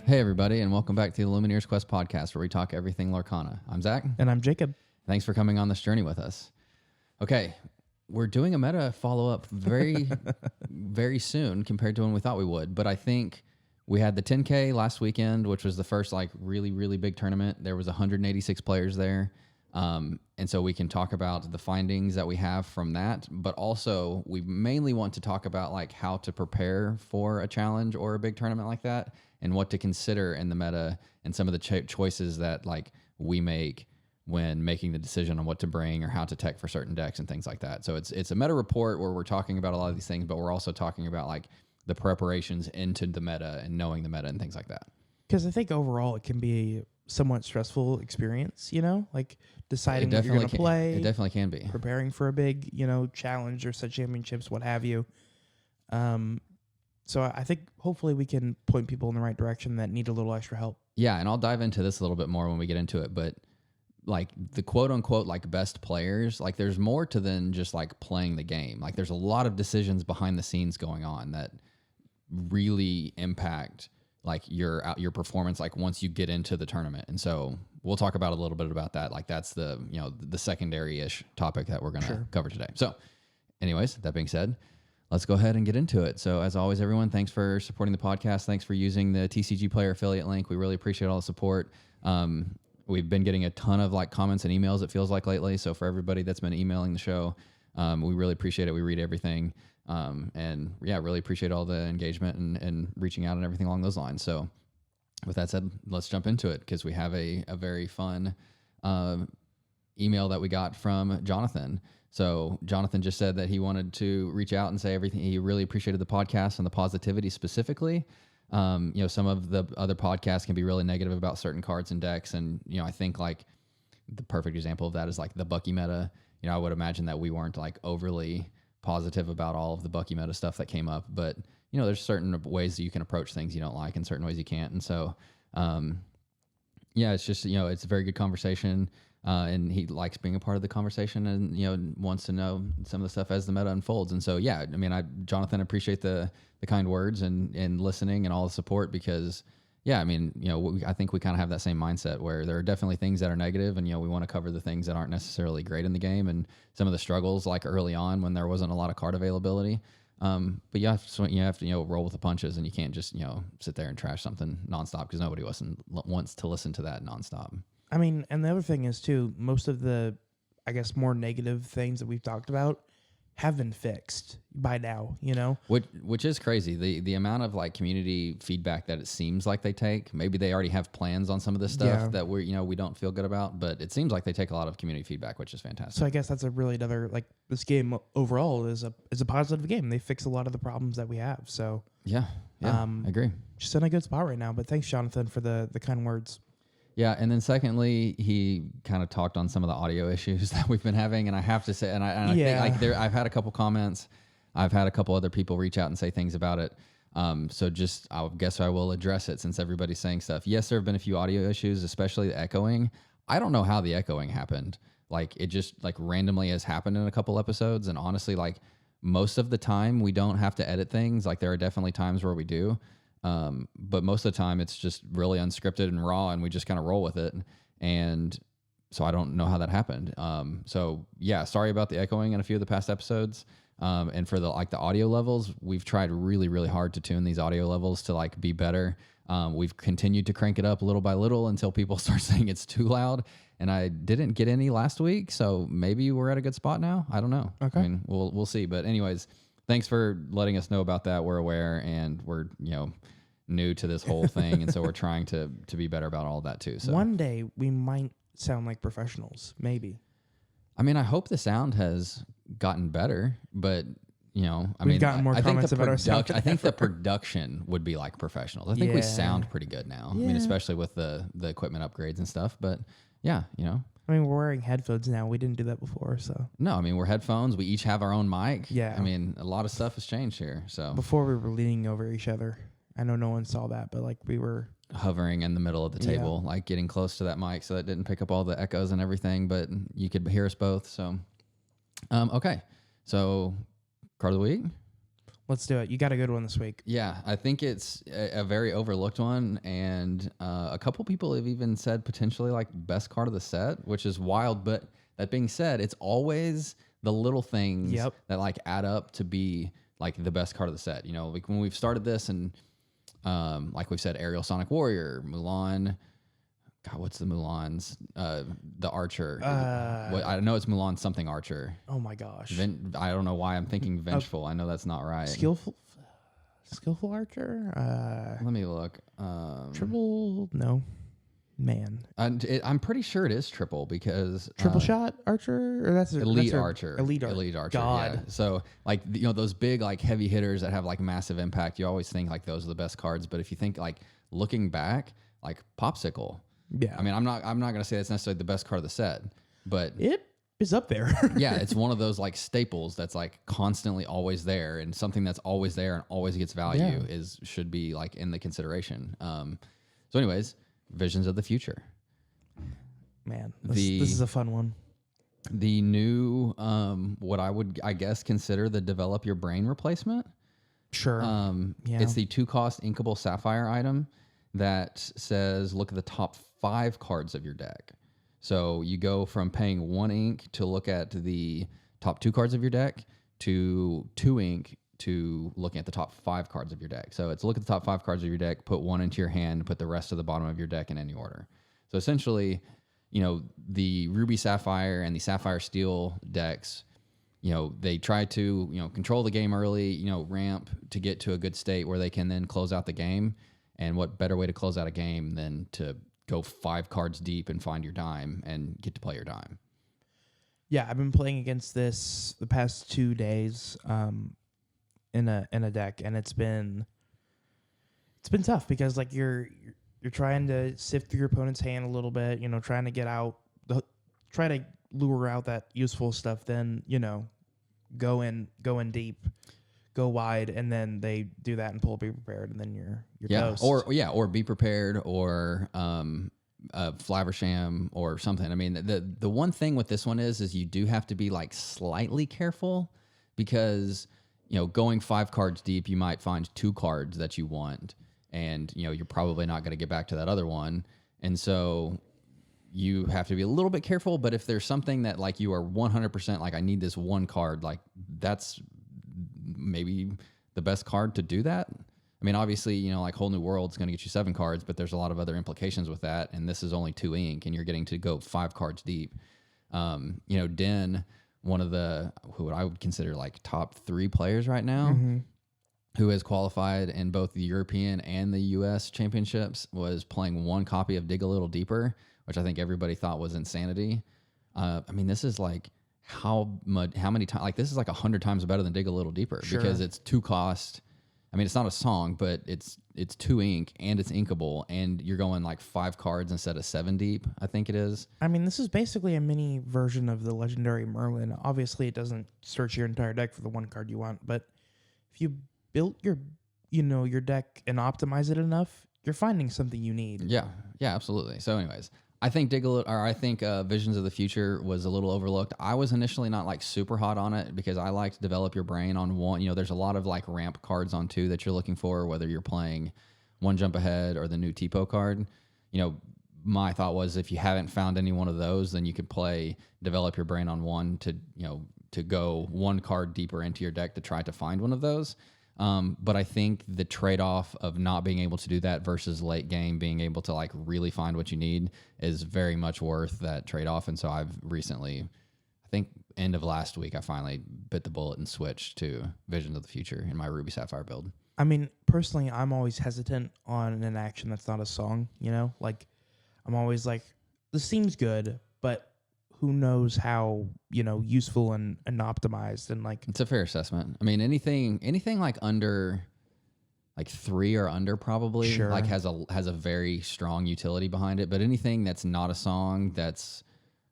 Hey, everybody, and welcome back to the Illumineers Quest podcast, where we talk everything Lorcana. I'm Zach. And I'm Jacob. Thanks for coming on this journey with us. Okay, we're doing a meta follow-up very, very soon compared to when we thought we would, but I think we had the 10K last weekend, which was the first really, really big tournament. There was 186 players there, and so we can talk about the findings that we have from that, but also we mainly want to talk about how to prepare for a challenge or a big tournament like that, and what to consider in the meta and some of the choices that we make when making the decision on what to bring or how to tech for certain decks and things like that. So it's a meta report where we're talking about a lot of these things, but we're also talking about the preparations into the meta and knowing the meta and things like that. Because I think overall it can be a somewhat stressful experience, deciding what you're going to play. It definitely can be. Preparing for a big, challenge or set championships, what have you. So I think hopefully we can point people in the right direction that need a little extra help. Yeah, and I'll dive into this a little bit more when we get into it, but the quote unquote best players, there's more to than just playing the game. There's a lot of decisions behind the scenes going on that really impact your performance once you get into the tournament. And so we'll talk about a little bit about that. That's the the secondary-ish topic that we're going to cover today. So anyways, that being said, let's go ahead and get into it. So as always, everyone, thanks for supporting the podcast. Thanks for using the TCG Player affiliate link. We really appreciate all the support. We've been getting a ton of comments and emails, it feels like, lately. So for everybody that's been emailing the show, we really appreciate it. We read everything. And yeah, really appreciate all the engagement and reaching out and everything along those lines. So with that said, let's jump into it, because we have a very fun email that we got from Jonathan. So Jonathan just said that he wanted to reach out and say everything. He really appreciated the podcast and the positivity specifically. Some of the other podcasts can be really negative about certain cards and decks. And, I think the perfect example of that is the Bucky meta. I would imagine that we weren't overly positive about all of the Bucky meta stuff that came up, but there's certain ways that you can approach things you don't like and certain ways you can't. And so, it's just, it's a very good conversation. And he likes being a part of the conversation and, wants to know some of the stuff as the meta unfolds. And so, yeah, Jonathan, appreciate the kind words and listening and all the support, because, yeah, I think we kind of have that same mindset where there are definitely things that are negative, and, we want to cover the things that aren't necessarily great in the game and some of the struggles early on when there wasn't a lot of card availability. But you have to roll with the punches, and you can't just, sit there and trash something nonstop, because nobody wants to listen to that nonstop. And the other thing is, too, most of the, I guess, more negative things that we've talked about have been fixed by now, Which is crazy. The amount of community feedback that it seems like they take. Maybe they already have plans on some of this stuff that we don't feel good about, but it seems like they take a lot of community feedback, which is fantastic. So I guess that's a really another, this game overall is a positive game. They fix a lot of the problems that we have. So yeah, I agree. Just in a good spot right now. But thanks, Jonathan, for the kind words. Yeah, and then secondly, he kind of talked on some of the audio issues that we've been having, and I have to say, I think I've had a couple comments, I've had a couple other people reach out and say things about it. So I guess I will address it since everybody's saying stuff. Yes, there have been a few audio issues, especially the echoing. I don't know how the echoing happened. It just randomly has happened in a couple episodes, and honestly, most of the time we don't have to edit things. There are definitely times where we do. But most of the time it's just really unscripted and raw, and we just kind of roll with it. And so I don't know how that happened. So yeah, sorry about the echoing in a few of the past episodes. And for the audio levels, we've tried really, really hard to tune these audio levels to be better. We've continued to crank it up little by little until people start saying it's too loud. And I didn't get any last week, so maybe we're at a good spot now. I don't know. Okay. We'll see. But anyways, thanks for letting us know about that. We're aware, and we're, new to this whole thing. And so we're trying to be better about all of that too. So one day we might sound like professionals, maybe. I hope the sound has gotten better, but we've gotten more comments about our sound. I think the production would be like professionals. I think we sound pretty good now. Yeah. Especially with the equipment upgrades and stuff, but yeah, we're wearing headphones now. We didn't do that before, so. No, we're headphones. We each have our own mic. Yeah. A lot of stuff has changed here, so. Before we were leaning over each other. I know no one saw that, but we were hovering in the middle of the table, like getting close to that mic so that it didn't pick up all the echoes and everything, but you could hear us both. So, okay. So, card of the week? Let's do it. You got a good one this week. Yeah, I think it's a very overlooked one, and a couple people have even said potentially like best card of the set, which is wild. But that being said, it's always the little things that like add up to be like the best card of the set. You know, like when we've started this and like we've said, Aerial Sonic Warrior, Mulan. God, what's the Mulan's? The Archer. I know it's Mulan something Archer. Oh my gosh. I don't know why I'm thinking Vengeful. I know that's not right. Skillful Archer? Let me look. Triple? No. Man. I'm pretty sure it is triple because triple shot Archer? Or that's Elite Archer. Elite Archer. God. Yeah. So like those big like heavy hitters that have like massive impact, you always think like those are the best cards. But if you think like looking back, like Popsicle. Yeah. I mean, I'm not gonna say that's necessarily the best card of the set, but it is up there. Yeah, it's one of those like staples that's like constantly always there, and something that's always there and always gets value should be like in the consideration. So anyways, Visions of the Future. Man, this is a fun one. The new what I would guess consider the develop your brain replacement. Sure. It's the 2-cost inkable sapphire item that says look at the top 5 cards of your deck. So you go from paying 1 ink to look at the top 2 cards of your deck to 2 ink to looking at the top 5 cards of your deck. So it's look at the top 5 cards of your deck, put 1 into your hand, put the rest to the bottom of your deck in any order. So essentially, you know, the Ruby Sapphire and the Sapphire Steel decks, you know, they try to, you know, control the game early, you know, ramp to get to a good state where they can then close out the game. And what better way to close out a game than to go 5 cards deep and find your dime and get to play your dime? Yeah, I've been playing against this the past 2 days in a deck, and it's been tough because like you're trying to sift through your opponent's hand a little bit, you know, trying to get out try to lure out that useful stuff, then, you know, go in deep, go wide, and then they do that and pull Be Prepared, and then you're toast. Or Be Prepared, or Flaversham or something. I mean, the one thing with this one is you do have to be like slightly careful because, you know, going 5 cards deep, you might find 2 cards that you want, and, you know, you're probably not going to get back to that other one. And so you have to be a little bit careful. But if there's something that like you are 100% like, I need this 1 card, like that's maybe the best card to do that. I mean, obviously, you know, like Whole New World's going to get you 7 cards, but there's a lot of other implications with that. And this is only 2 ink, and you're getting to go 5 cards deep. You know, Den, one of who I would consider like top 3 players right now, who has qualified in both the European and the U.S. championships, was playing 1 copy of Dig a Little Deeper, which I think everybody thought was insanity. I mean, this is like how many times? Like, this is like 100 times better than Dig a Little Deeper because it's 2 cost. I mean, it's not a song, but it's 2 ink and it's inkable, and you're going like 5 cards instead of 7 deep, I think it is. I mean, this is basically a mini version of the Legendary Merlin. Obviously, it doesn't search your entire deck for the 1 card you want, but if you built your deck and optimize it enough, you're finding something you need. Yeah, absolutely. So anyways, I think Visions of the Future was a little overlooked. I was initially not like super hot on it because I like to develop your brain on 1. You know, there's a lot of like ramp cards on 2 that you're looking for, whether you're playing 1 Jump Ahead or the new Tipo card. You know, my thought was if you haven't found any one of those, then you could play develop your brain on 1 to, you know, to go 1 card deeper into your deck to try to find one of those. But I think the trade-off of not being able to do that versus late game being able to like really find what you need is very much worth that trade-off. And so I've recently, I think end of last week, I finally bit the bullet and switched to Visions of the Future in my Ruby Sapphire build. I mean, personally, I'm always hesitant on an action that's not a song, you know? Like, I'm always like, this seems good, but who knows how, you know, useful and optimized, and like it's a fair assessment. I mean, anything like under like 3 or under probably like has a very strong utility behind it. But anything that's not a song that's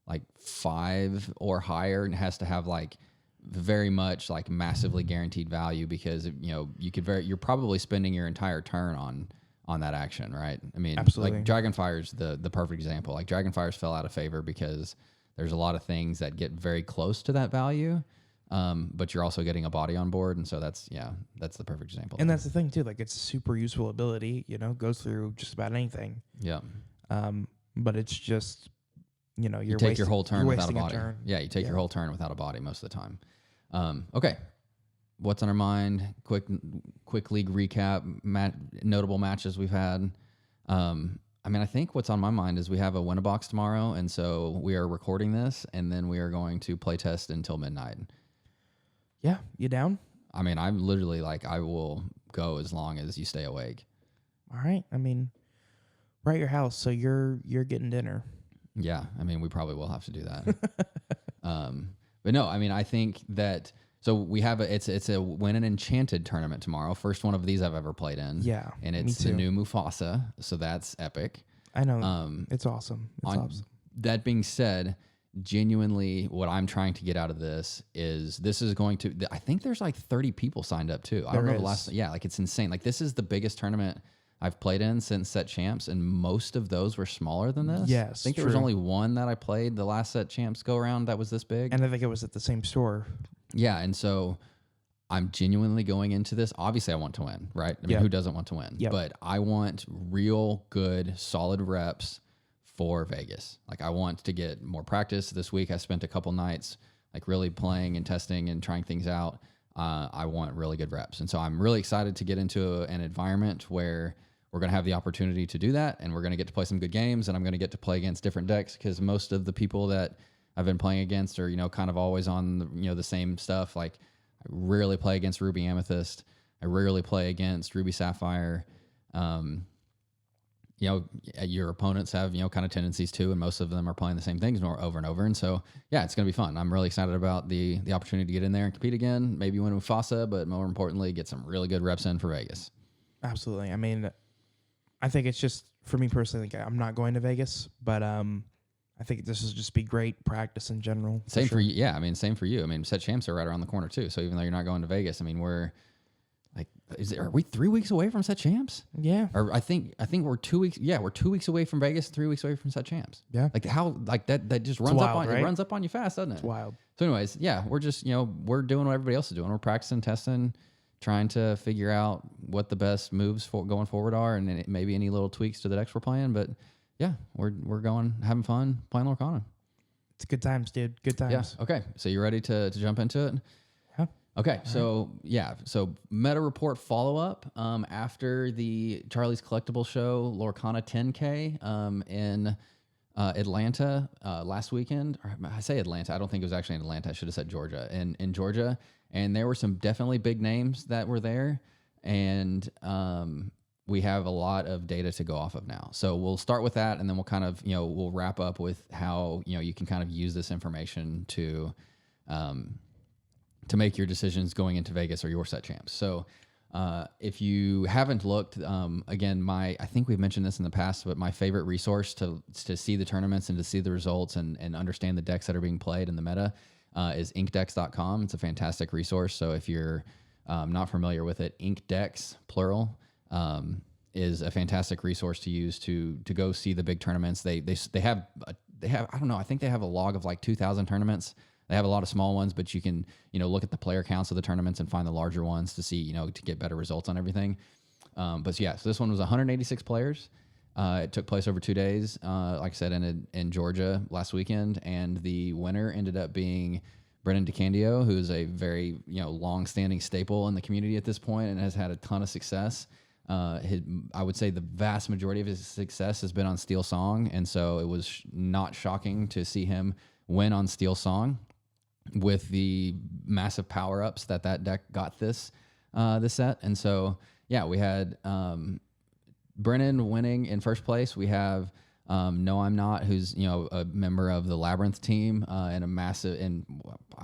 like 5 or higher and has to have like very much like massively guaranteed value because, you know, you're probably spending your entire turn on that action, right? I mean, Absolutely. like Dragonfire's the perfect example. Like Dragonfire's fell out of favor because there's a lot of things that get very close to that value, but you're also getting a body on board, and so that's the perfect example. And that's the thing too. Like it's a super useful ability. Goes through just about anything. Yeah. But it's just you take your whole turn without a body. Turn. Yeah, you take your whole turn without a body most of the time. Okay. What's on our mind? Quick league recap. Notable matches we've had. I think what's on my mind is we have a Win-A-Box tomorrow, and so we are recording this, and then we are going to play test until midnight. Yeah, you down? I'm literally like, I will go as long as you stay awake. All right. We're at your house, so you're getting dinner. Yeah, we probably will have to do that. But no, I think that. So we have it's a Win an Enchanted tournament tomorrow. First one of these I've ever played in. Yeah, and it's the new Mufasa, so that's epic. I know. It's awesome. It's awesome. That being said, genuinely, what I'm trying to get out of this is going to. I think there's like 30 people signed up too. I don't know the last. Yeah, like it's insane. Like this is the biggest tournament I've played in since Set Champs, and most of those were smaller than this. Yes, I think there was only one that I played the last Set Champs go around that was this big, and I think it was at the same store. Yeah, and so I'm genuinely going into this. Obviously, I want to win, right? Who doesn't want to win? Yep. But I want real good, solid reps for Vegas. Like I want to get more practice. This week I spent a couple nights like really playing and testing and trying things out. I want really good reps. And so I'm really excited to get into an environment where we're going to have the opportunity to do that, and we're going to get to play some good games, and I'm going to get to play against different decks because most of the people that I've been playing against are, kind of always on the same stuff. Like I rarely play against Ruby Amethyst. I rarely play against Ruby Sapphire. Your opponents have, kind of tendencies too, and most of them are playing the same things over and over. And so, yeah, it's going to be fun. I'm really excited about the opportunity to get in there and compete again, maybe win Mufasa, but more importantly, get some really good reps in for Vegas. Absolutely. I think it's just, for me personally, like, I'm not going to Vegas, but I think this will just be great practice in general. Same for you. Yeah, same for you. Set Champs are right around the corner too. So even though you're not going to Vegas, we're like, are we 3 weeks away from Set Champs? Yeah. Or I think we're 2 weeks. Yeah, we're 2 weeks away from Vegas, 3 weeks away from Set Champs. Yeah. Like how that just runs wild, up on right? It runs up on you fast, doesn't it? It's wild. So anyways, yeah, we're just we're doing what everybody else is doing. We're practicing, testing, trying to figure out what the best moves for going forward are, and maybe any little tweaks to the decks we're playing. But yeah, we're going, having fun, playing Lorcana. It's good times, dude. Good times. Yeah. Okay. So you ready to jump into it? Yeah. Okay. So meta report follow up after the Charlie's Collectible show, Lorcana 10K in Atlanta last weekend. Or I say Atlanta. I don't think it was actually in Atlanta. I should have said Georgia. In Georgia, and there were some definitely big names that were there, and we have a lot of data to go off of now. So we'll start with that, and then we'll kind of, we'll wrap up with how, you can kind of use this information to make your decisions going into Vegas or your Set Champs. So if you haven't looked, again, I think we've mentioned this in the past, but my favorite resource to see the tournaments and to see the results and understand the decks that are being played in the meta is inkdex.com. It's a fantastic resource. So if you're not familiar with it, Inkdex, plural, is a fantastic resource to use to go see the big tournaments. They have I don't know, I think they have a log of like 2,000 tournaments. They have a lot of small ones, but you can look at the player counts of the tournaments and find the larger ones to see to get better results on everything. So this one was 186 players. It took place over 2 days, like I said, in Georgia last weekend, and the winner ended up being Brennan DeCandio, who is a very long-standing staple in the community at this point and has had a ton of success. I would say the vast majority of his success has been on Steel Song, and so it was not shocking to see him win on Steel Song with the massive power-ups that deck got this set. And so, yeah, we had Brennan winning in first place. We have No I'm Not, who's a member of the Labyrinth team and a massive, and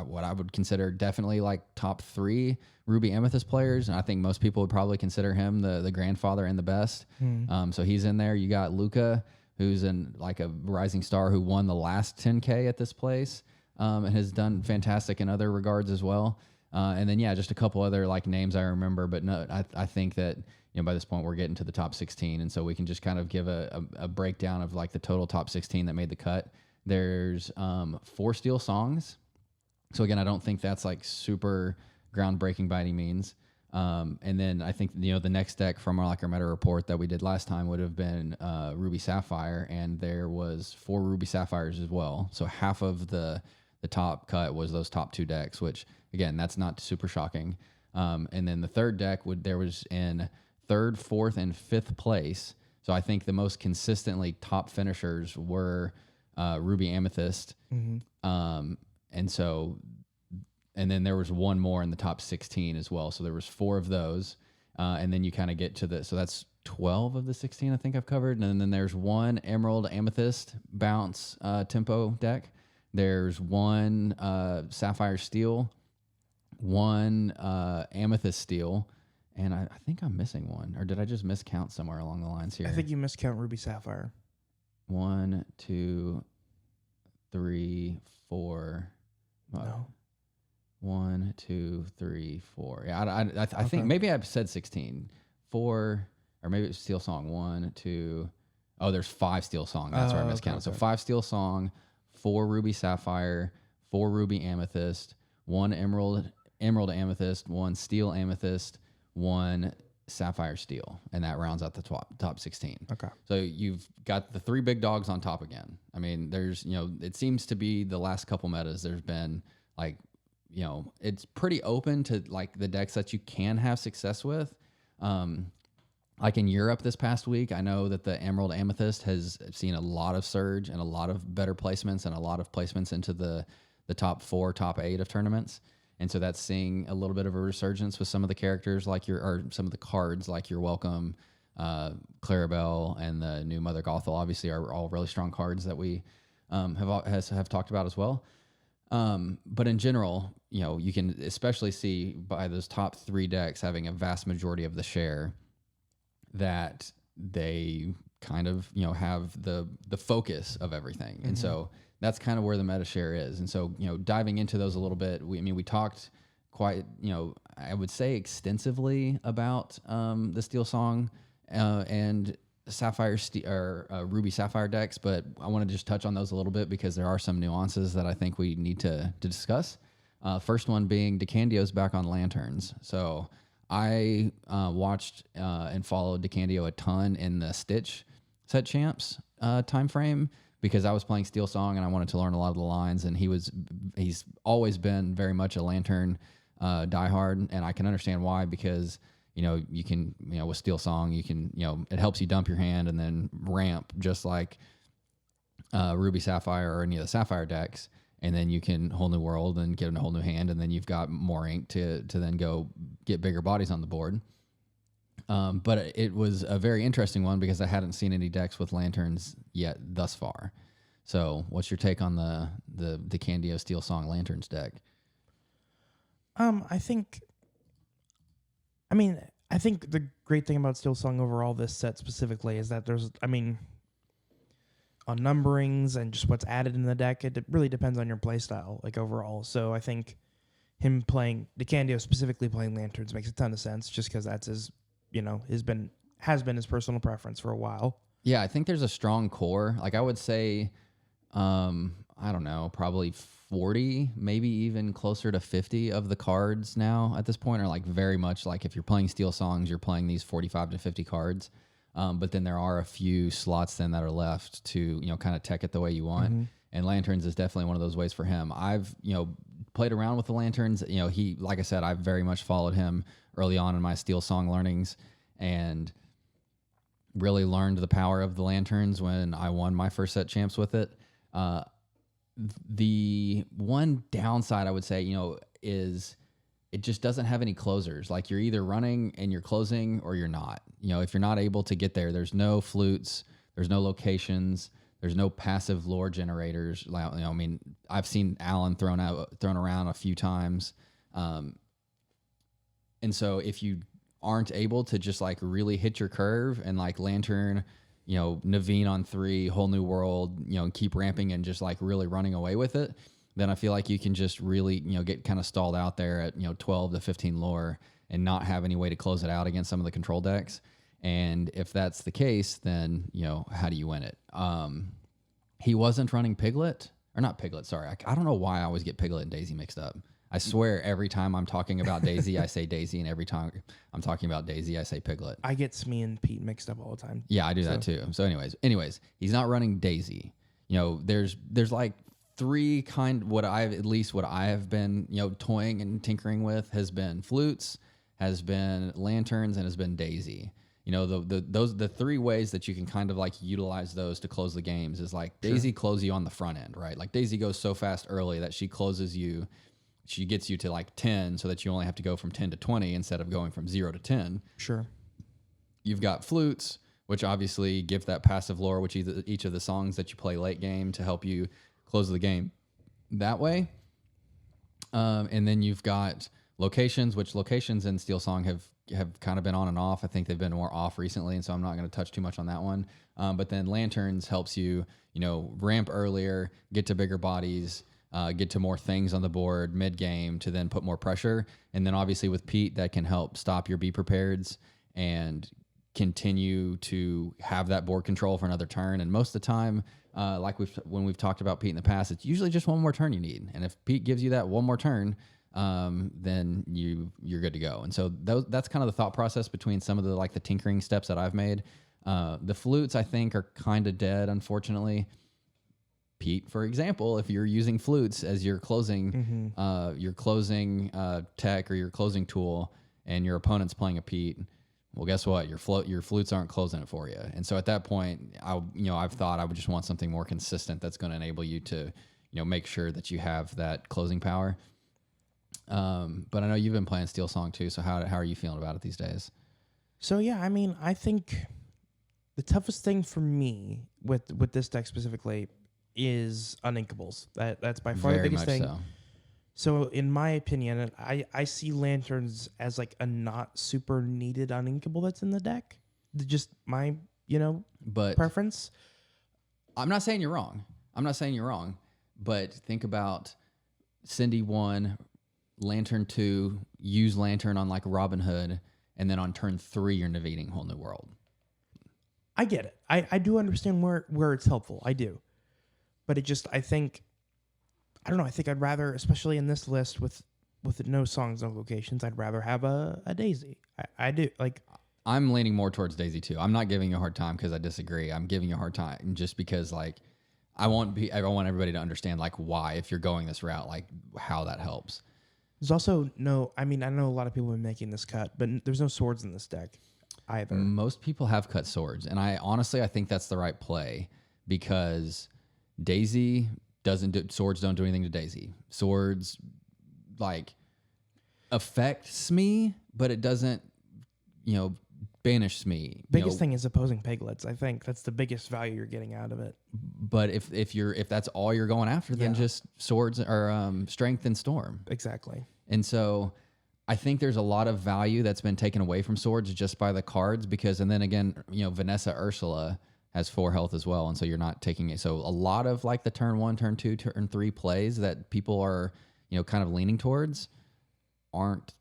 what I would consider definitely like top 3 Ruby Amethyst players, and I think most people would probably consider him the grandfather and the best. So he's in there. You got Luca, who's like a rising star who won the last 10K at this place and has done fantastic in other regards as well. And then just a couple other like names I remember, but no, I think that by this point we're getting to the top 16, and so we can just kind of give a breakdown of like the total top 16 that made the cut. There's 4 steel songs. So again, I don't think that's like super groundbreaking by any means. And then I think, the next deck from our meta report that we did last time would have been Ruby Sapphire, and there was 4 Ruby Sapphires as well. So half of the top cut was those top 2 decks, which again, that's not super shocking. And then the third deck there was in 3rd, 4th, and 5th place. So I think the most consistently top finishers were Ruby Amethyst. Mm-hmm. And then there was 1 more in the top 16 as well. So there was 4 of those. And then you kind of get to so that's 12 of the 16 I think I've covered. And then there's 1 Emerald Amethyst bounce tempo deck. There's 1 Sapphire Steel, 1 Amethyst Steel, and I think I'm missing 1. Or did I just miscount somewhere along the lines here? I think you miscount Ruby Sapphire. 1, 2, 3, 4. No. 1, 2, 3, 4. Yeah, I think maybe I've said 16. 4, or maybe it's Steel Song. 1, 2. Oh, there's 5 Steel Song. That's where I miscounted. So 5 Steel Song, 4 Ruby Sapphire, 4 Ruby Amethyst, 1 Emerald Amethyst, 1 Steel Amethyst, 1 Sapphire Steel, and that rounds out the top 16. Okay. So you've got the 3 big dogs on top again. I mean, there's, it seems to be the last couple metas, there's been like, it's pretty open to like the decks that you can have success with. Like in Europe this past week, I know that the Emerald Amethyst has seen a lot of surge and a lot of better placements and a lot of placements into the top 4, top 8 of tournaments. And so that's seeing a little bit of a resurgence with some of the characters or some of the cards like Your Welcome, Clarabelle, and the new Mother Gothel obviously are all really strong cards that we have talked about as well. But in general, you can especially see by those top 3 decks having a vast majority of the share that they kind of, have the focus of everything. Mm-hmm. And so that's kind of where the meta share is. And so, diving into those a little bit, we talked quite, I would say extensively about the Steel Song and Ruby Sapphire decks, but I want to just touch on those a little bit because there are some nuances that I think we need to discuss. First one being DeCandio's back on Lanterns. So I watched and followed DeCandio a ton in the Stitch set champs time frame because I was playing Steel Song and I wanted to learn a lot of the lines, and he's always been very much a Lantern diehard, and I can understand why because you can, with Steel Song, you can, it helps you dump your hand and then ramp just like Ruby Sapphire or any of the Sapphire decks. And then you can Whole New World and get a whole new hand. And then you've got more ink to then go get bigger bodies on the board. But it was a very interesting one because I hadn't seen any decks with Lanterns yet thus far. So what's your take on the DeCandio Steel Song Lanterns deck? I think the great thing about Steel Song overall, this set specifically, is that there's, on numberings and just what's added in the deck, it really depends on your playstyle, like overall. So I think him playing DeCandio, specifically playing Lanterns, makes a ton of sense just because that's his, has been his personal preference for a while. Yeah, I think there's a strong core. Like I would say, I don't know, probably 40, maybe even closer to 50 of the cards now at this point are like very much like if you're playing Steel Songs, you're playing these 45 to 50 cards. But then there are a few slots then that are left to, kind of tech it the way you want. Mm-hmm. And Lanterns is definitely one of those ways for him. I've, played around with the Lanterns. He, like I said, I've very much followed him early on in my Steel Song learnings and really learned the power of the Lanterns when I won my first set champs with it. The one downside I would say, is it just doesn't have any closers. Like you're either running and you're closing or you're not. If you're not able to get there, there's no flutes, there's no locations, there's no passive lore generators. I've seen Alan thrown around a few times. And so if you aren't able to just like really hit your curve and like Lantern, Naveen on 3, Whole New World, and keep ramping and just like really running away with it, then I feel like you can just really, get kind of stalled out there at, 12 to 15 lore and not have any way to close it out against some of the control decks. And if that's the case, then, how do you win it? He wasn't running Piglet, or not Piglet, sorry. I don't know why I always get Piglet and Daisy mixed up. I swear every time I'm talking about Daisy, I say Daisy, and every time I'm talking about Daisy, I say Piglet. I get Smee and Pete mixed up all the time. Yeah, I do that too. So anyways, he's not running Daisy. There's like three what I have been, toying and tinkering with has been flutes, has been lanterns, and has been Daisy. The three ways that you can kind of like utilize those to close the games is like Daisy closes you on the front end, right? Like Daisy goes so fast early that she gets you to like 10 so that you only have to go from 10 to 20 instead of going from 0 to 10. Sure. You've got flutes, which obviously give that passive lore, which each of the songs that you play late game to help you close the game that way. And then you've got locations, which locations in Steel Song have kind of been on and off. I think they've been more off recently, and so I'm not going to touch too much on that one. But then lanterns helps you, ramp earlier, get to bigger bodies, get to more things on the board mid-game to then put more pressure. And then obviously with Pete, that can help stop your Be Prepareds and continue to have that board control for another turn. And most of the time, when we've talked about Pete in the past, it's usually just one more turn you need. And if Pete gives you that one more turn, then you're good to go. And so that's kind of the thought process between some of the tinkering steps that I've made. The flutes, I think, are kind of dead, unfortunately. Pete, for example, if you're using flutes as your closing, tech or your closing tool, and your opponent's playing a Pete, well, guess what? Your flutes aren't closing it for you. And so at that point, I've thought I would just want something more consistent that's going to enable you to, make sure that you have that closing power. But I know you've been playing Steel Song too. So how are you feeling about it these days? So yeah, I mean, I think the toughest thing for me with this deck specifically is uninkables. That's by far the biggest thing. So in my opinion, I see lanterns as like a not super needed uninkable that's in the deck. Just my, preference. I'm not saying you're wrong. But think about Cindy 1, Lantern 2, use Lantern on like Robin Hood, and then on turn 3 you're negating Whole New World. I get it. I do understand where it's helpful. I do. But I think I'd rather, especially in this list with no songs, no locations, I'd rather have a Daisy. I do. I'm leaning more towards Daisy too. I'm not giving you a hard time because I disagree. I'm giving you a hard time just because I want everybody to understand why, if you're going this route, how that helps. There's also I know a lot of people have been making this cut, but there's no swords in this deck either. Most people have cut swords, and I think that's the right play because Daisy swords don't do anything to Daisy. Swords affects me, but it doesn't, banish me. Biggest thing is opposing piglets. I think that's the biggest value you're getting out of it. But if that's all you're going after, then just swords or strength and storm. Exactly. And so I think there's a lot of value that's been taken away from swords just by the cards and then again, Vanessa Ursula has 4 health as well, and so you're not taking it. So a lot of the turn 1, turn 2, turn 3 plays that people are, kind of leaning towards aren't,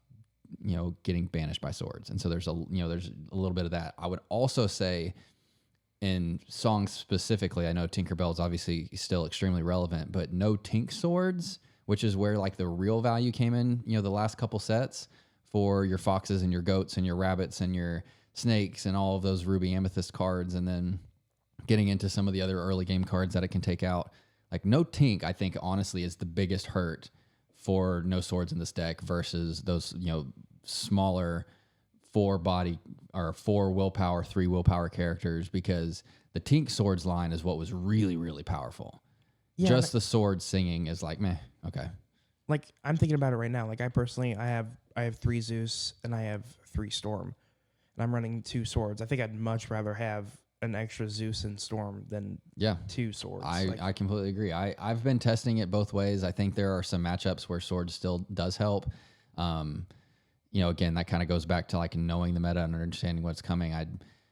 getting banished by swords. And so there's a little bit of that. I would also say in songs specifically, I know Tinkerbell is obviously still extremely relevant, but no Tink swords, which is where the real value came in, the last couple sets for your foxes and your goats and your rabbits and your snakes and all of those ruby amethyst cards, and then getting into some of the other early game cards that it can take out. No Tink, I think, honestly, is the biggest hurt for no swords in this deck versus those, smaller 4 body or 4 willpower, 3 willpower characters, because the Tink swords line is what was really, really powerful. Yeah, just the sword singing is meh, okay. I'm thinking about it right now. I personally, I have 3 Zeus and I have 3 Storm, and I'm running 2 swords. I think I'd much rather have an extra Zeus and Storm than 2 swords. I completely agree. I've been testing it both ways. I think there are some matchups where swords still does help. Again, that kind of goes back to knowing the meta and understanding what's coming.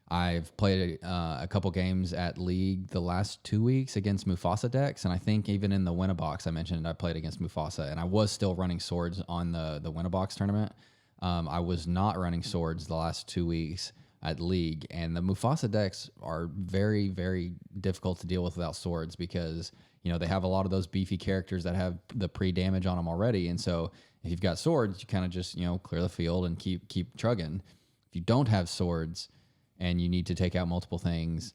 I've played a couple games at League the last 2 weeks against Mufasa decks, and I think even in the Winnabox I mentioned I played against Mufasa, and I was still running swords on the Winnabox tournament. I was not running swords the last 2 weeks at League, and the Mufasa decks are very, very difficult to deal with without swords because, they have a lot of those beefy characters that have the pre-damage on them already. And so if you've got swords, you kind of just, clear the field and keep trugging. If you don't have swords and you need to take out multiple things,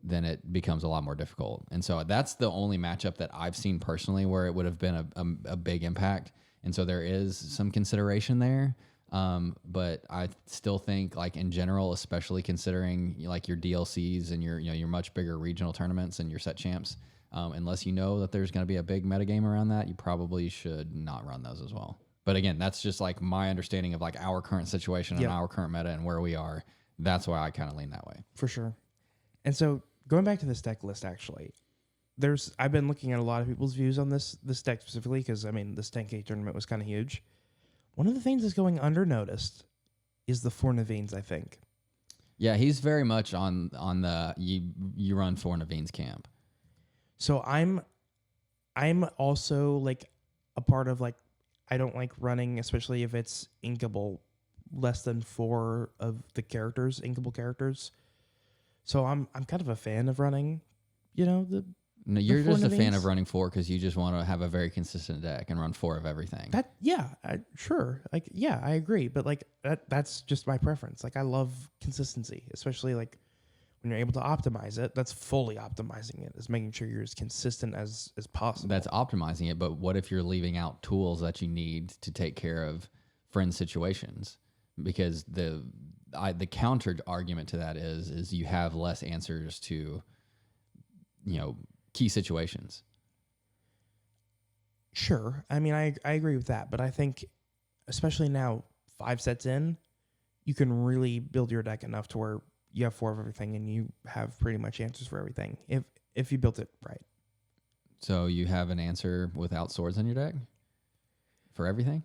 then it becomes a lot more difficult. And so that's the only matchup that I've seen personally where it would have been a big impact. And so there is some consideration there. But I still think, like, in general, especially considering like your DLCs and your much bigger regional tournaments and your set champs, unless you know that there's going to be a big metagame around that, you probably should not run those as well. But again, that's just like my understanding of like our current situation and our current meta and where we are. That's why I kind of lean that way. For sure. And so going back to this deck list, actually, I've been looking at a lot of people's views on this deck specifically because, I mean, this 10K tournament was kind of huge. One of the things that's going under noticed is the Four Naveen's, I think. Yeah, he's very much on the you run Four Naveen's camp. So I'm also like a part of like I don't like running, especially if it's inkable, less than 4 of the characters, inkable characters. So I'm kind of a fan of running, the No, you're just a fan of running 4 because you just want to have a very consistent deck and run 4 of everything. Sure. Like, yeah, I agree. But like that's just my preference. Like, I love consistency, especially like when you're able to optimize it. That's fully optimizing it, is making sure you're as consistent as possible. That's optimizing it. But what if you're leaving out tools that you need to take care of friend situations? Because the counter argument to that is you have less answers to, key situations. Sure. I mean, I agree with that, but I think especially now 5 sets in, you can really build your deck enough to where you have 4 of everything and you have pretty much answers for everything if you built it right. So you have an answer without swords in your deck for everything?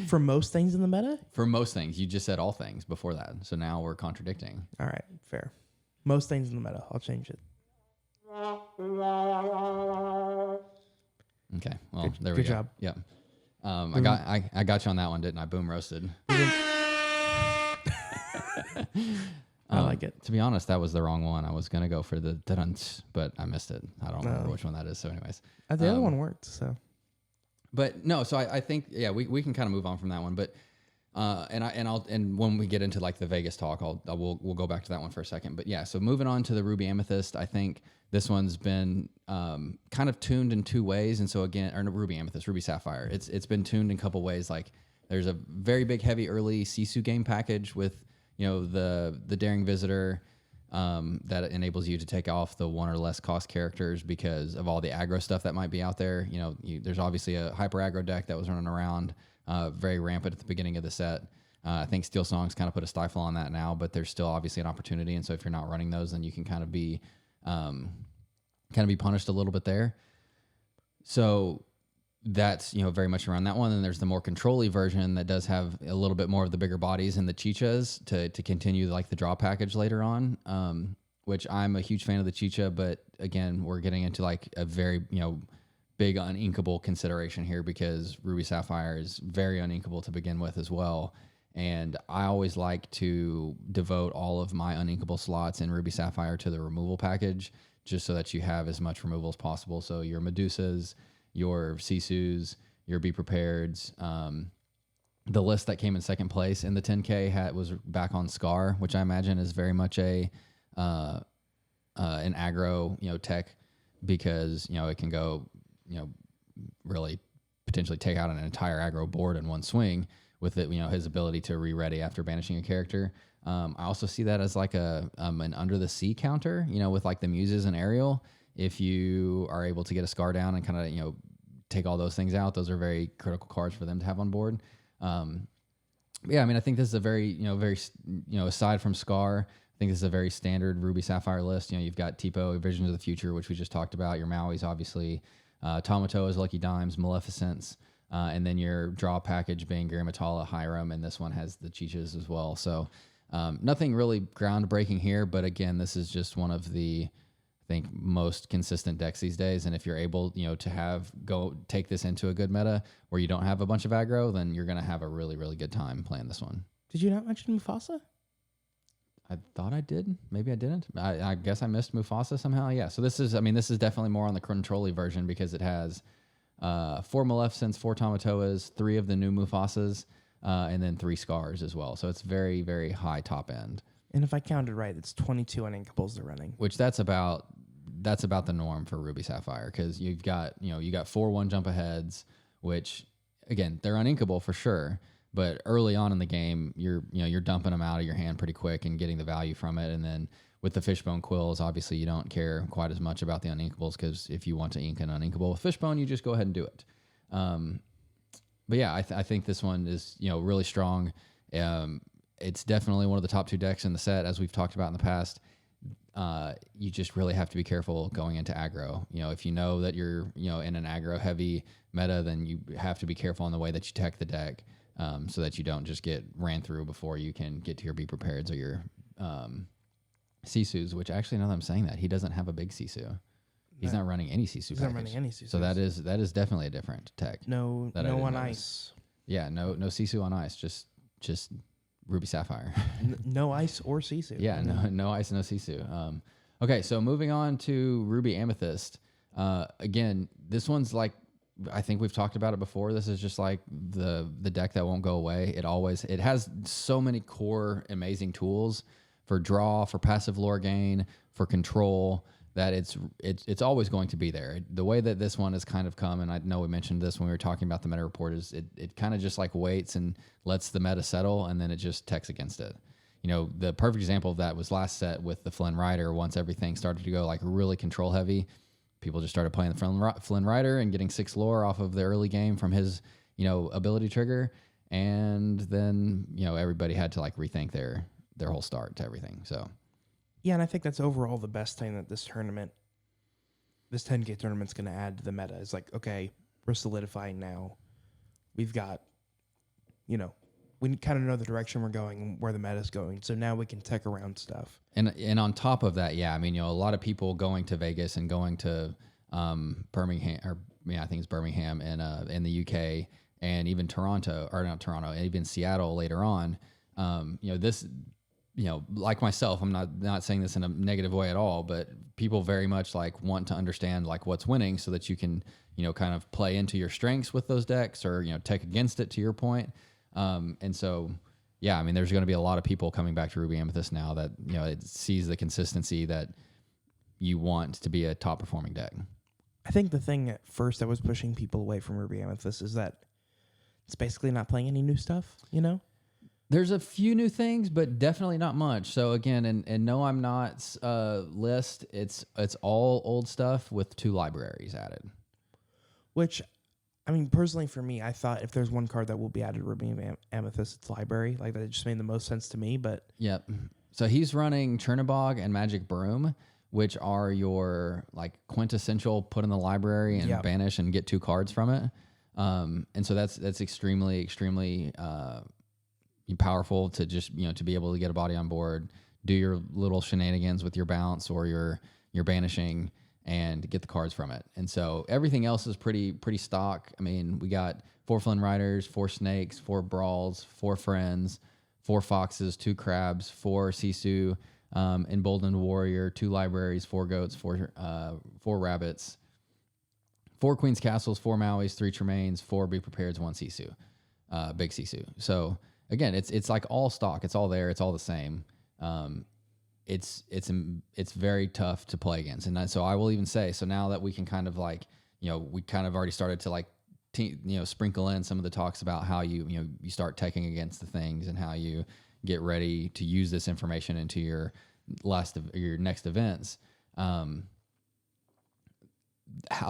For most things in the meta? For most things. You just said all things before that. So now we're contradicting. All right, fair. Most things in the meta. I'll change it. Okay. Well, there we go. Good job. Yeah. I got you on that one, didn't I? Boom roasted. I like it. To be honest, that was the wrong one. I was gonna go for the dunce, but I missed it. I don't remember which one that is. So, anyways, the other one worked. So, but no. So I think we can kind of move on from that one. But and when we get into like the Vegas talk, we'll go back to that one for a second. But yeah, so moving on to the Ruby Amethyst, I think this one's been kind of tuned in 2 ways. And so again, or no, Ruby Amethyst, Ruby Sapphire, it's been tuned in a couple ways. Like there's a very big heavy early Sisu game package with the Daring Visitor that enables you to take off the 1 or less cost characters because of all the aggro stuff that might be out there. There's obviously a hyper aggro deck that was running around. Very rampant at the beginning of the set. I think Steel Song's kind of put a stifle on that now, but there's still obviously an opportunity. And so if you're not running those, then you can kind of be punished a little bit there. So that's, very much around that one. And there's the more control-y version that does have a little bit more of the bigger bodies and the Chichas to continue like the draw package later on, which I'm a huge fan of the Chicha. But again, we're getting into like a very, big uninkable consideration here because Ruby Sapphire is very uninkable to begin with as well. And I always like to devote all of my uninkable slots in Ruby Sapphire to the removal package just so that you have as much removal as possible. So your Medusas, your Sisus, your Be Prepareds. The list that came in second place in the 10K was back on Scar, which I imagine is very much an aggro tech because it can go really potentially take out an entire aggro board in one swing with it, his ability to re-ready after banishing a character. I also see that as like an under the sea counter, with like the Muses and Ariel. If you are able to get a Scar down and kind of, take all those things out, those are very critical cards for them to have on board. Yeah, I mean, I think this is a very, aside from Scar, I think this is a very standard Ruby Sapphire list. You've got Tipo, Visions of the Future, which we just talked about, your Maui's obviously, Tomatoes, Lucky Dimes, Maleficents, and then your draw package being Garamatala, Hiram, and this one has the Chichas as well. So nothing really groundbreaking here, but again, this is just one of the, I think most consistent decks these days. And if you're able, to take this into a good meta where you don't have a bunch of aggro, then you're going to have a really, really good time playing this one. Did you not mention Mufasa? I thought I did. Maybe I didn't. I guess I missed Mufasa somehow. Yeah. So this is definitely more on the control-y version because it has 4 Maleficents, 4 Tamatoas, 3 of the new Mufasas, and then 3 Scars as well. So it's very, very high top end. And if I counted right, it's 22 uninkables they're running. Which that's about the norm for Ruby Sapphire because you got 4 1 jump aheads, which again they're uninkable for sure. But early on in the game, you're dumping them out of your hand pretty quick and getting the value from it. And then with the Fishbone Quills, obviously you don't care quite as much about the uninkables because if you want to ink an uninkable with Fishbone, you just go ahead and do it. But yeah, I think this one is really strong. It's definitely one of the top 2 decks in the set, as we've talked about in the past. You just really have to be careful going into aggro. If you know that you're in an aggro heavy meta, then you have to be careful in the way that you tech the deck. So that you don't just get ran through before you can get to your Be Prepareds or your Sisus, which actually, now that I'm saying that, he doesn't have a big Sisu. He's not running any Sisu. He's not running any Sisu. So that is definitely a different tech. No on ice. Yeah, no Sisu on ice. Just Ruby Sapphire. No ice or Sisu. Yeah, no ice, no Sisu. Okay, so moving on to Ruby Amethyst. Again, this one's like, I think we've talked about it before. This is just like the deck that won't go away. It has so many core amazing tools for draw, for passive lore gain, for control, that it's always going to be there. The way that this one has kind of come, and I know we mentioned this when we were talking about the meta report, is it kind of just like waits and lets the meta settle, and then it just techs against it. The perfect example of that was last set with the Flynn Rider. Once everything started to go like really control heavy, people just started playing the Flynn Rider and getting 6 lore off of the early game from his, ability trigger. And then, everybody had to like rethink their whole start to everything. So, yeah. And I think that's overall the best thing that this 10K tournament's going to add to the meta is like, okay, we're solidifying now. We've got, we kind of know the direction we're going and where the meta's going. So now we can tech around stuff. And on top of that, yeah, a lot of people going to Vegas and going to Birmingham, I think it's Birmingham in the UK, and even Toronto, or not Toronto, and even Seattle later on. This, like myself, I'm not saying this in a negative way at all, but people very much like want to understand like what's winning so that you can, kind of play into your strengths with those decks or, tech against it, to your point. And so, yeah, there's going to be a lot of people coming back to Ruby Amethyst now that, it sees the consistency that you want to be a top performing deck. I think the thing at first that was pushing people away from Ruby Amethyst is that it's basically not playing any new stuff, There's a few new things, but definitely not much. So again, and no, I'm not list. It's all old stuff with 2 libraries added. Which, personally for me, I thought if there's one card that will be added to Ruby Amethyst, it's Library. Like, that just made the most sense to me, but... Yep. So he's running Chernobog and Magic Broom, which are your, like, quintessential put in the library and banish and get 2 cards from it. And so that's extremely, extremely powerful to just, to be able to get a body on board, do your little shenanigans with your bounce or your banishing, and get the cards from it. And so everything else is pretty stock. We got 4 Flynn Riders, 4 Snakes, 4 Brawls, 4 Friends, 4 Foxes, 2 Crabs, 4 Sisu, Emboldened Warrior, 2 Libraries, 4 Goats, 4 Rabbits, 4 Queen's Castles, 4 Mauis, 3 Tremaines, 4 Be Prepareds, 1 Sisu, Big Sisu. So again, it's like all stock. It's all there. It's all the same. It's very tough to play against. And so I will even say, so now that we can kind of like, we kind of already started to like, sprinkle in some of the talks about how you start teching against the things and how you get ready to use this information into your next events. How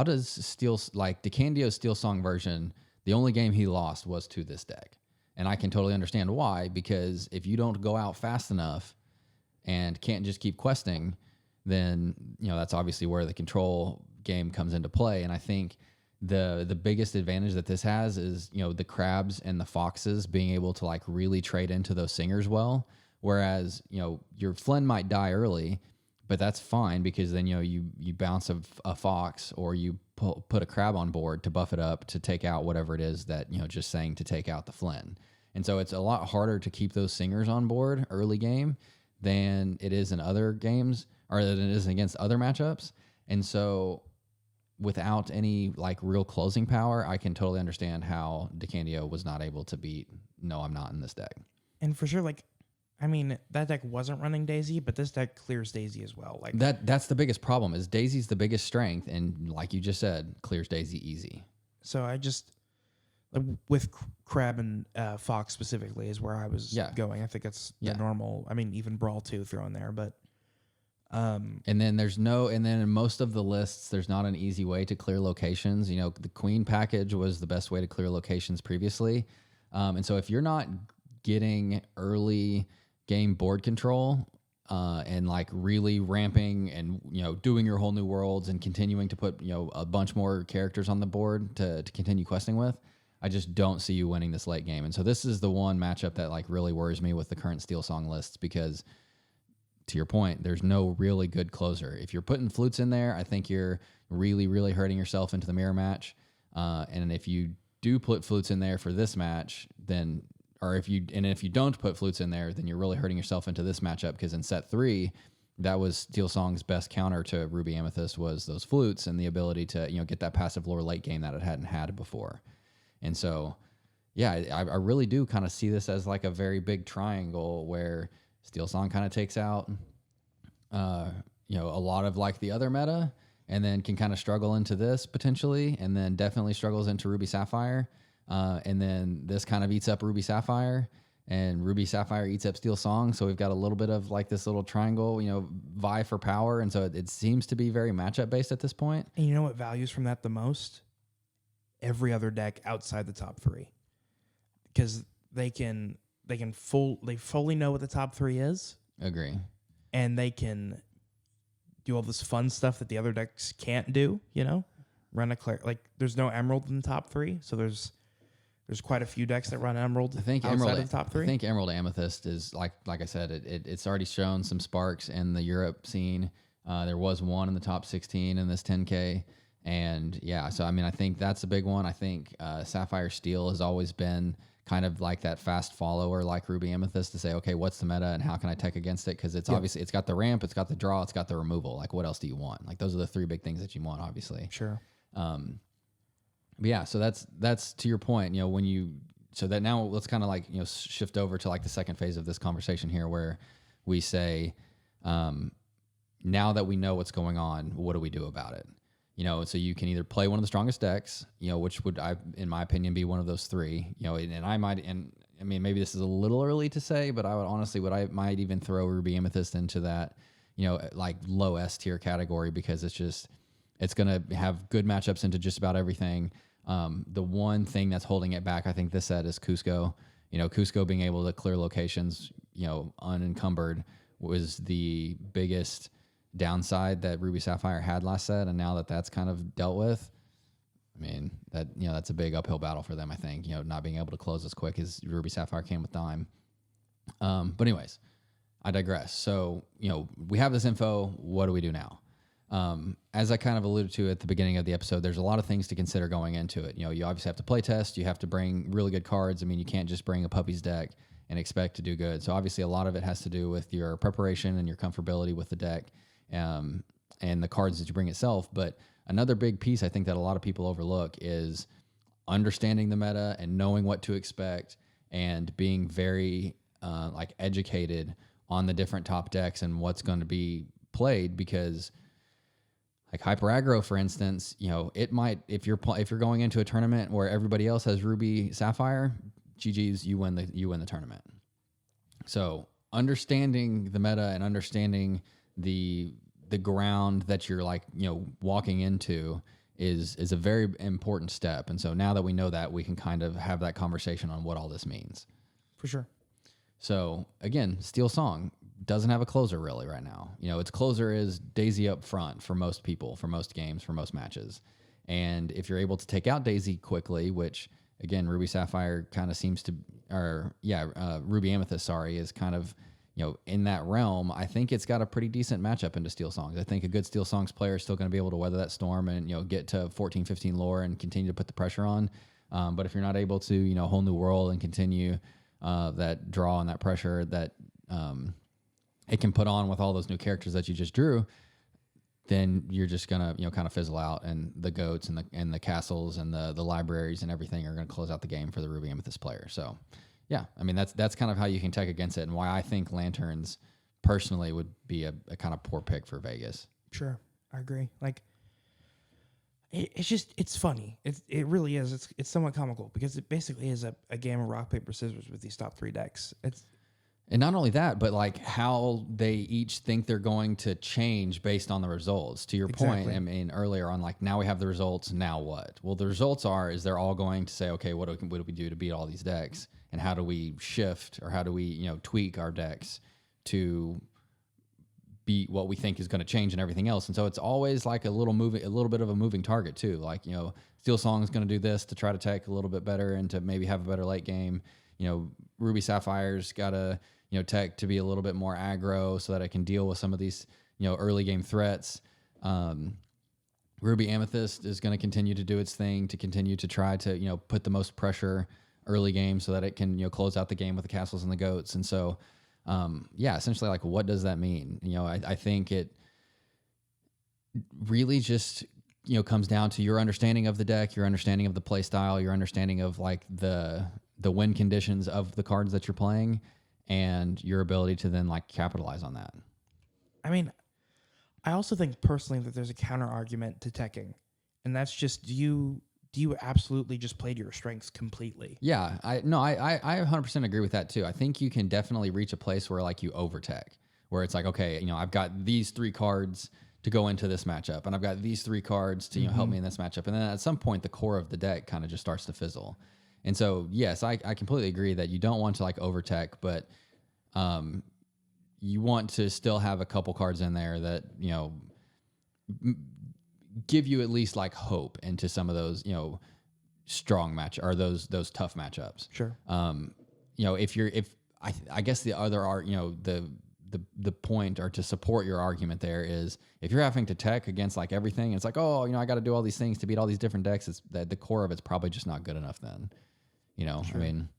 does DeCandio's Steel Song version, the only game he lost was to this deck. And I can totally understand why, because if you don't go out fast enough and can't just keep questing, then, that's obviously where the control game comes into play. And I think the biggest advantage that this has is, the Crabs and the Foxes being able to like really trade into those singers well. Whereas, your Flynn might die early, but that's fine because then you bounce a fox or you put a crab on board to buff it up to take out whatever it is that just saying to take out the Flynn. And so it's a lot harder to keep those singers on board early game than it is in other games or than it is against other matchups. And so without any like real closing power, I can totally understand how DeCandio was not able to beat No, I'm Not in this deck. And for sure, like, I mean, that deck wasn't running Daisy, but this deck clears Daisy as well. Like that's the biggest problem is Daisy's the biggest strength, and like you just said, clears Daisy easy. So I just with Crab and Fox specifically is where I was going. I think that's the normal. I mean, even Brawl 2 throw in there, but and then in most of the lists, there's not an easy way to clear locations. The Queen package was the best way to clear locations previously, and so if you're not getting early game board control and like really ramping and doing your whole new worlds and continuing to put a bunch more characters on the board to continue questing with, I just don't see you winning this late game. And so this is the one matchup that like really worries me with the current Steel Song lists because, to your point, there's no really good closer. If you're putting flutes in there, I think you're really, really hurting yourself into the mirror match. And if you do put flutes in there for this match, then if you don't put flutes in there, then you're really hurting yourself into this matchup because in set 3, that was Steel Song's best counter to Ruby Amethyst was those flutes and the ability to get that passive lore late game that it hadn't had before. And so, yeah, I really do kind of see this as like a very big triangle where Steel Song kind of takes out, a lot of like the other meta, and then can kind of struggle into this potentially, and then definitely struggles into Ruby Sapphire, and then this kind of eats up Ruby Sapphire, and Ruby Sapphire eats up Steel Song. So we've got a little bit of like this little triangle, vie for power, and so it seems to be very matchup based at this point. And you know what values from that the most? Every other deck outside the top 3, because they fully know what the top 3 is. Agree. And they can do all this fun stuff that the other decks can't do. Run there's no Emerald in the top 3, so there's quite a few decks that run Emerald. I think outside Emerald of the top 3. I think Emerald Amethyst is like I said, it's already shown some sparks in the Europe scene. There was one in the top 16 in this 10K. And yeah, so I mean, I think that's a big one. I think Sapphire Steel has always been kind of like that fast follower, like Ruby Amethyst, to say, okay, what's the meta and how can I tech against it? Because it's obviously it's got the ramp, it's got the draw, it's got the removal. Like, what else do you want? Like, those are the 3 big things that you want, obviously. Sure. But yeah, so that's to your point. So that now let's kind of like shift over to like the second phase of this conversation here, where we say, now that we know what's going on, what do we do about it? So you can either play one of the strongest decks, which would, in my opinion, be one of those 3, and I mean, maybe this is a little early to say, but I would honestly, I might even throw Ruby Amethyst into that, like low S tier category because it's going to have good matchups into just about everything. The one thing that's holding it back, I think this set is Cusco. Cusco being able to clear locations, unencumbered was the biggest downside that Ruby Sapphire had last set, and now that that's kind of dealt with, I mean, that that's a big uphill battle for them, I think, not being able to close as quick as Ruby Sapphire came with Dime. But anyways, I digress. So, we have this info. What do we do now? As I kind of alluded to at the beginning of the episode, there's a lot of things to consider going into it. You obviously have to play test. You have to bring really good cards. I mean, you can't just bring a Puppies deck and expect to do good. So obviously a lot of it has to do with your preparation and your comfortability with the deck. And the cards that you bring itself. But another big piece I think that a lot of people overlook is understanding the meta and knowing what to expect and being very educated on the different top decks and what's going to be played, because like Hyper Aggro, for instance, it might, if you're going into a tournament where everybody else has Ruby Sapphire, GG's, you win the tournament. So understanding the meta and understanding the ground that you're walking into is a very important step. And so now that we know that, we can kind of have that conversation on what all this means. For sure. So again, Steel Song doesn't have a closer really right now. Its closer is Daisy up front for most people, for most games, for most matches. And if you're able to take out Daisy quickly, which again, Ruby Sapphire kind of seems to, Ruby Amethyst, is kind of in that realm, I think it's got a pretty decent matchup into Steel Songs. I think a good Steel Songs player is still going to be able to weather that storm and, get to 14, 15 lore and continue to put the pressure on. But if you're not able to, Whole New World and continue that draw and that pressure that it can put on with all those new characters that you just drew, then you're just gonna kind of fizzle out, and the goats and the castles and the libraries and everything are gonna close out the game for the Ruby Amethyst player. So yeah, I mean that's kind of how you can tech against it, and why I think Lanterns personally would be a kind of poor pick for Vegas. Sure, I agree. Like it's funny. It really is. It's somewhat comical because it basically is a game of rock paper scissors with these top 3 decks. And not only that, but like how they each think they're going to change based on the results. To your point, I mean, earlier on, like now we have the results, now what? Well, the results is they're all going to say, okay, what do we do to beat all these decks? And how do we shift, or how do we, tweak our decks to beat what we think is going to change and everything else? And so it's always like a little bit of a moving target too. Like, Steel Song is going to do this to try to tech a little bit better and to maybe have a better late game. Ruby Sapphire's got to, tech to be a little bit more aggro so that I can deal with some of these, early game threats. Ruby Amethyst is going to continue to do its thing to continue to try to, put the most pressure early game so that it can, close out the game with the castles and the goats. And so, essentially, like, what does that mean? I think it really just, comes down to your understanding of the deck, your understanding of the play style, your understanding of like the win conditions of the cards that you're playing, and your ability to then like capitalize on that. I mean, I also think personally that there's a counter argument to teching, and that's just do you absolutely just play to your strengths completely? Yeah, I 100% agree with that too. I think you can definitely reach a place where like you over tech, where it's like, okay, I've got these 3 cards to go into this matchup, and I've got these 3 cards to help me in this matchup, and then at some point the core of the deck kind of just starts to fizzle. And so, yes, I completely agree that you don't want to like over tech, but you want to still have a couple cards in there that, give you at least like hope into some of those, strong match or those tough matchups. Sure. I guess the other art, the point or to support your argument there is if you're having to tech against like everything, it's like, oh, I got to do all these things to beat all these different decks. It's that the core of it's probably just not good enough then. Sure. I mean,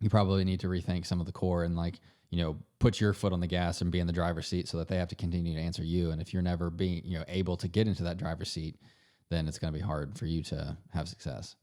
you probably need to rethink some of the core and like, put your foot on the gas and be in the driver's seat so that they have to continue to answer you. And if you're never being, able to get into that driver's seat, then it's going to be hard for you to have success.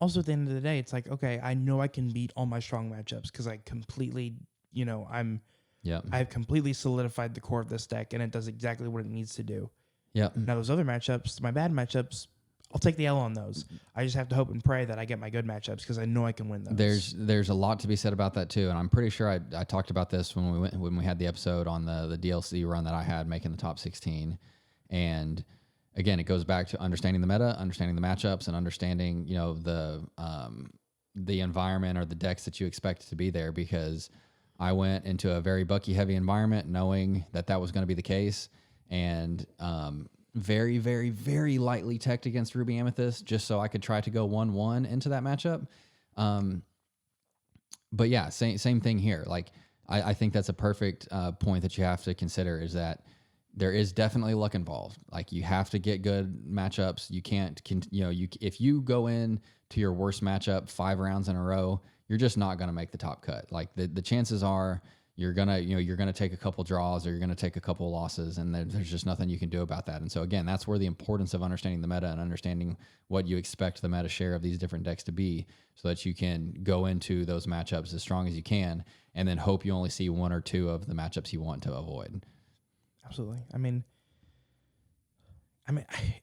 Also, at the end of the day, it's like, okay, I know I can beat all my strong matchups because I completely, I've completely solidified the core of this deck and it does exactly what it needs to do. Yeah. Now those other matchups, my bad matchups, I'll take the L on those. I just have to hope and pray that I get my good matchups because I know I can win those. There's a lot to be said about that too, and I'm pretty sure I talked about this when we had the episode on the DLC run that I had making the top 16. And again, it goes back to understanding the meta, understanding the matchups, and understanding the environment or the decks that you expect to be there. Because I went into a very Bucky heavy environment knowing that was going to be the case, and very, very, very lightly teched against Ruby Amethyst just so I could try to go 1-1 into that matchup. But yeah, same thing here. Like I think that's a perfect point that you have to consider is that there is definitely luck involved. Like you have to get good matchups. You can't, if you go in to your worst matchup 5 rounds in a row, you're just not going to make the top cut. Like the chances are you're gonna take a couple draws or you're gonna take a couple losses, and there's just nothing you can do about that. And so again, that's where the importance of understanding the meta and understanding what you expect the meta share of these different decks to be, so that you can go into those matchups as strong as you can, and then hope you only see 1 or 2 of the matchups you want to avoid. Absolutely. I mean,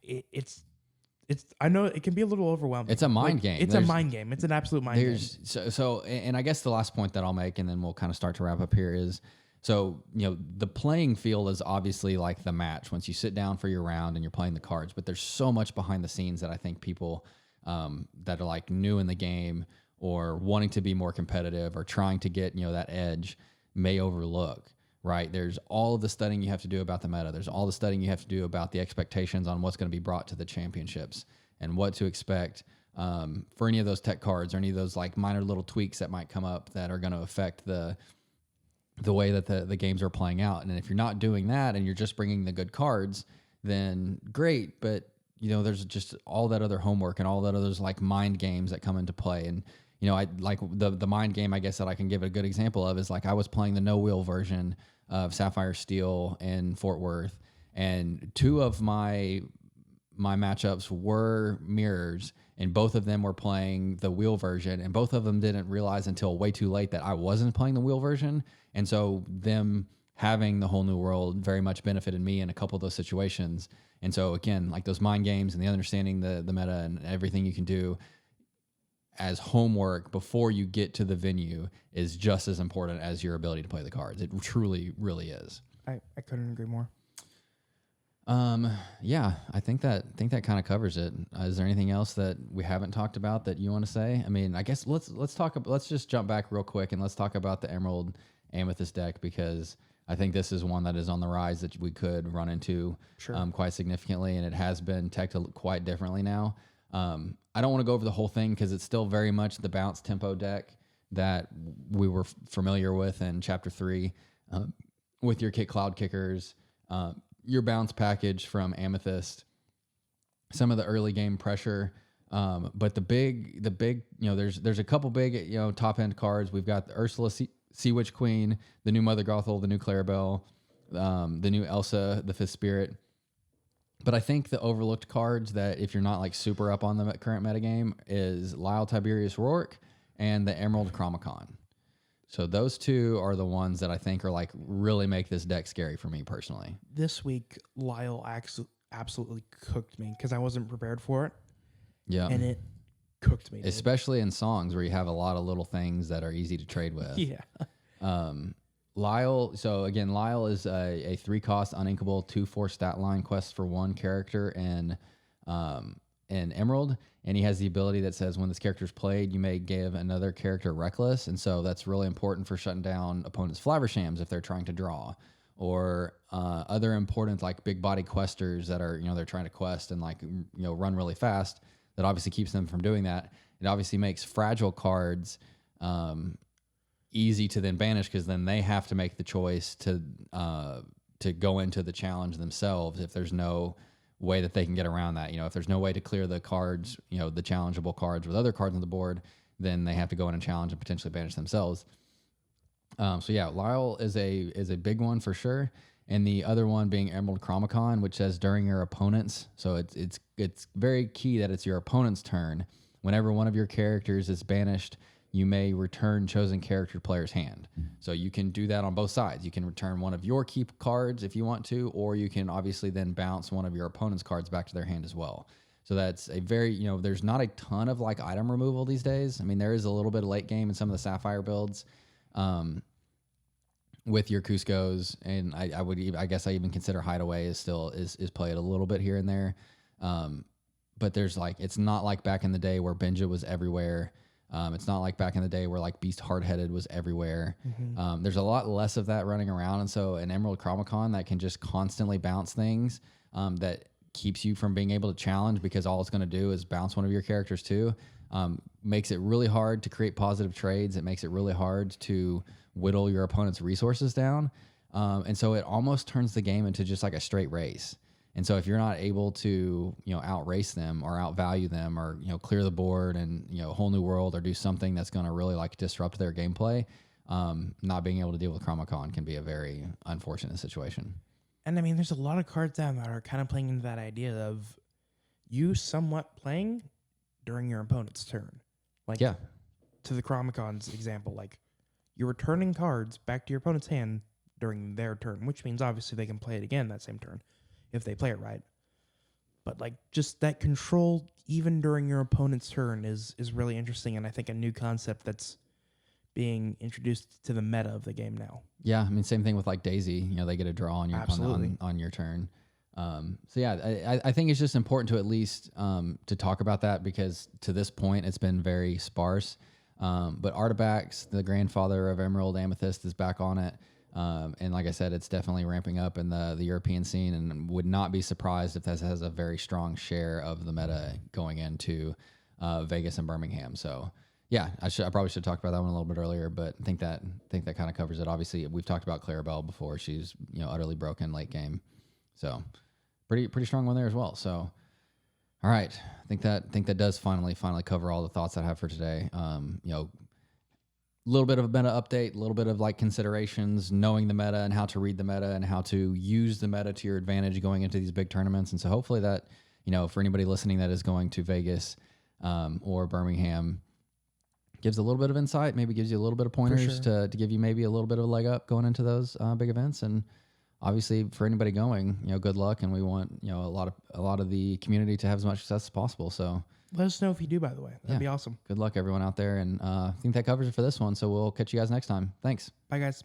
it's I know it can be a little overwhelming. It's a mind game. It's a mind game. It's an absolute mind game. So, and I guess the last point that I'll make, and then we'll kind of start to wrap up here is, so, the playing field is obviously like the match once you sit down for your round and you're playing the cards, but there's so much behind the scenes that I think people that are like new in the game or wanting to be more competitive or trying to get, that edge may overlook. Right. There's all of the studying you have to do about the meta. There's all the studying you have to do about the expectations on what's going to be brought to the championships and what to expect for any of those tech cards or any of those like minor little tweaks that might come up that are going to affect the the way that the games are playing out. And if you're not doing that and you're just bringing the good cards, then great. But, there's just all that other homework and all that others like mind games that come into play. And, I like the mind game, I guess, that I can give a good example of is like I was playing the no wheel version of Sapphire Steel in Fort Worth, and two of my matchups were mirrors, and both of them were playing the wheel version, and both of them didn't realize until way too late that I wasn't playing the wheel version. And so them having the whole new world very much benefited me in a couple of those situations. And so again, like those mind games and the understanding the meta and everything you can do as homework before you get to the venue is just as important as your ability to play the cards. It truly, really is. I couldn't agree more. Yeah, I think that kind of covers it. Is there anything else that we haven't talked about that you want to say? I mean, I guess let's just jump back real quick and let's talk about the Emerald Amethyst deck, because I think this is one that is on the rise that we could run into quite significantly, and it has been teched quite differently now. I don't want to go over the whole thing because it's still very much the bounce tempo deck that we were familiar with in Chapter 3 with your Cloud Kickers, your bounce package from Amethyst, some of the early game pressure. But the big, there's a couple big, top end cards. We've got the Ursula Sea Witch Queen, the new Mother Gothel, the new Clarabelle, the new Elsa, the Fifth Spirit. But I think the overlooked cards that if you're not like super up on the current metagame is Lyle Tiberius Rourke and the Emerald Chromacon. So those two are the ones that I think are like really make this deck scary for me personally. This week, Lyle absolutely cooked me because I wasn't prepared for it. Yeah. And it cooked me. Especially in songs where you have a lot of little things that are easy to trade with. Yeah. Lyle, so again, Lyle is a 3-cost uninkable 2/4 stat line quest for one character in Emerald, and he has the ability that says when this character is played, you may give another character Reckless, and so that's really important for shutting down opponents' Flavershams if they're trying to draw, or other important like big body questers that are they're trying to quest and like run really fast. That obviously keeps them from doing that. It obviously makes fragile cards easy to then banish because then they have to make the choice to go into the challenge themselves if there's no way that they can get around that. If there's no way to clear the cards, the challengeable cards with other cards on the board, then they have to go in and challenge and potentially banish themselves. So yeah, Lyle is a big one for sure. And the other one being Emerald Chromacon, which says during your opponent's, so it's very key that it's your opponent's turn. Whenever one of your characters is banished, you may return chosen character player's hand. So you can do that on both sides. You can return one of your keep cards if you want to, or you can obviously then bounce one of your opponent's cards back to their hand as well. So that's a very, there's not a ton of like item removal these days. I mean, there is a little bit of late game in some of the Sapphire builds with your Cuscos, and I guess I even consider Hideaway is played a little bit here and there. But there's like, it's not like back in the day where Benja was everywhere. It's not like back in the day where like Beast Hardheaded was everywhere. Mm-hmm. There's a lot less of that running around. And so an Emerald Chromacon that can just constantly bounce things that keeps you from being able to challenge because all it's going to do is bounce one of your characters too. Makes it really hard to create positive trades. It makes it really hard to whittle your opponent's resources down. And so it almost turns the game into just like a straight race. And so if you're not able to, outrace them or outvalue them or, clear the board and, whole new world or do something that's going to really like disrupt their gameplay, not being able to deal with Chromacon can be a very unfortunate situation. And I mean, there's a lot of cards down that are kind of playing into that idea of you somewhat playing during your opponent's turn. Like, yeah. To the Chromacon's example, like you're returning cards back to your opponent's hand during their turn, which means obviously they can play it again that same turn if they play it right. But like just that control even during your opponent's turn is really interesting, and I think a new concept that's being introduced to the meta of the game now. Yeah, I mean, same thing with like Daisy. They get a draw on your on your turn. So yeah, I think it's just important to at least to talk about that because to this point it's been very sparse. But Artabax, the grandfather of Emerald Amethyst, is back on it. And like I said, it's definitely ramping up in the European scene, and would not be surprised if this has a very strong share of the meta going into Vegas and Birmingham. So Yeah, I probably should talk about that one a little bit earlier, but I think that kind of covers it. Obviously, we've talked about Clarabelle before. She's utterly broken late game, so pretty strong one there as well. So, all right, I think that does finally cover all the thoughts I have for today. A little bit of a meta update, a little bit of like considerations, knowing the meta and how to read the meta and how to use the meta to your advantage going into these big tournaments. And so hopefully that, for anybody listening that is going to Vegas or Birmingham, gives a little bit of insight, maybe gives you a little bit of pointers to give you maybe a little bit of a leg up going into those big events. And obviously for anybody going, good luck. And we want, a lot of the community to have as much success as possible. So let us know if you do, by the way. That'd be awesome. Good luck, everyone out there. And I think that covers it for this one. So we'll catch you guys next time. Thanks. Bye, guys.